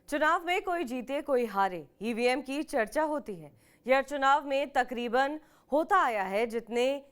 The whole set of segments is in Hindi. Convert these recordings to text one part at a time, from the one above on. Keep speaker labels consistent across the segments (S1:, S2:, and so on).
S1: चुनाव में कोई जीते कोई हारे, ईवीएम की चर्चा होती है। यह चुनाव में तकरीबन होता आया है, जितने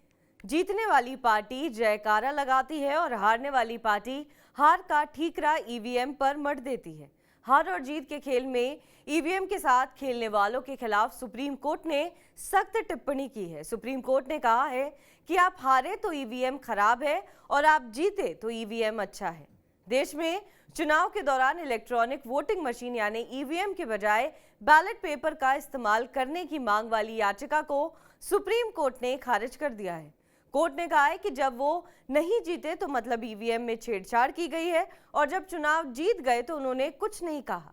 S1: जीतने वाली पार्टी जयकारा लगाती है और हारने वाली पार्टी हार का ठीकरा ईवीएम पर मढ़ देती है। हार और जीत के खेल में ईवीएम के साथ खेलने वालों के खिलाफ सुप्रीम कोर्ट ने सख्त टिप्पणी की है। सुप्रीम कोर्ट ने कहा है कि आप हारे तो ईवीएम खराब है और आप जीते तो ईवीएम अच्छा है। देश में चुनाव के दौरान इलेक्ट्रॉनिक वोटिंग मशीन यानी ईवीएम के बजाय बैलेट पेपर का इस्तेमाल करने की मांग वाली याचिका को सुप्रीम कोर्ट ने खारिज कर दिया है। कोर्ट ने कहा है कि जब वो नहीं जीते तो मतलब ईवीएम में छेड़छाड़ की गई है और जब चुनाव जीत गए तो उन्होंने कुछ नहीं कहा।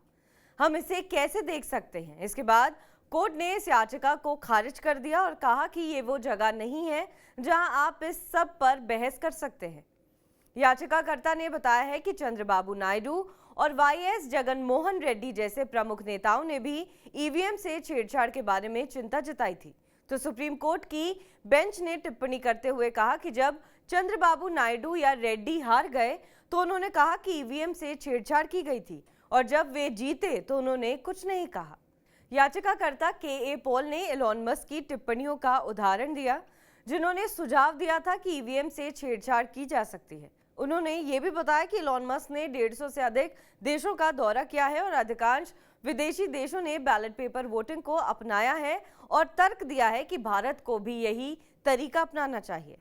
S1: हम इसे कैसे देख सकते हैं? इसके बाद कोर्ट ने इस याचिका को खारिज कर दिया और कहा कि ये वो जगह नहीं है जहां आप इस सब पर बहस कर सकते हैं। याचिकाकर्ता ने बताया है कि चंद्रबाबू नायडू और वाईएस जगनमोहन रेड्डी जैसे प्रमुख नेताओं ने भी ईवीएम से छेड़छाड़ के बारे में चिंता जताई थी। तो सुप्रीम कोर्ट की बेंच ने टिप्पणी करते हुए कहा कि जब चंद्रबाबू नायडू या रेड्डी हार गए तो उन्होंने कहा कि ईवीएम से छेड़छाड़ की गई थी और जब वे जीते तो उन्होंने कुछ नहीं कहा। याचिकाकर्ता के पॉल ने एलोन मस्क की टिप्पणियों का उदाहरण दिया, जिन्होंने सुझाव दिया था कि ईवीएम से छेड़छाड़ की जा सकती है। उन्होंने ये भी बताया कि एलोन मस्क ने 150 से अधिक देशों का दौरा किया है और अधिकांश विदेशी देशों ने बैलेट पेपर वोटिंग को अपनाया है और तर्क दिया है कि भारत को भी यही तरीका अपनाना चाहिए।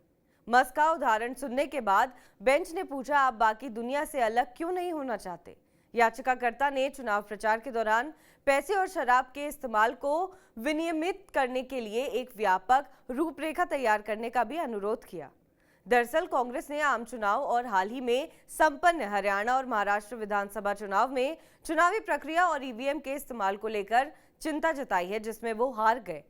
S1: मस्क का उदाहरण सुनने के बाद बेंच ने पूछा, आप बाकी दुनिया से अलग क्यों नहीं होना चाहते? याचिकाकर्ता ने चुनाव प्रचार के दौरान पैसे और शराब के इस्तेमाल को विनियमित करने के लिए एक व्यापक रूपरेखा तैयार करने का भी अनुरोध किया। दरअसल कांग्रेस ने आम चुनाव और हाल ही में संपन्न हरियाणा और महाराष्ट्र विधानसभा चुनाव में चुनावी प्रक्रिया और ईवीएम के इस्तेमाल को लेकर चिंता जताई है, जिसमें वो हार गए।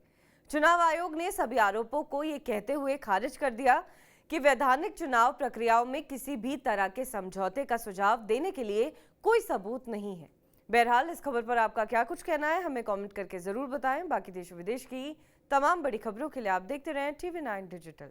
S1: चुनाव आयोग ने सभी आरोपों को ये कहते हुए खारिज कर दिया कि वैधानिक चुनाव प्रक्रियाओं में किसी भी तरह के समझौते का सुझाव देने के लिए कोई सबूत नहीं है। बहरहाल इस खबर पर आपका क्या कुछ कहना है, हमें कमेंट करके जरूर बताएं। बाकी देश विदेश की तमाम बड़ी खबरों के लिए आप देखते रहें TV9 डिजिटल।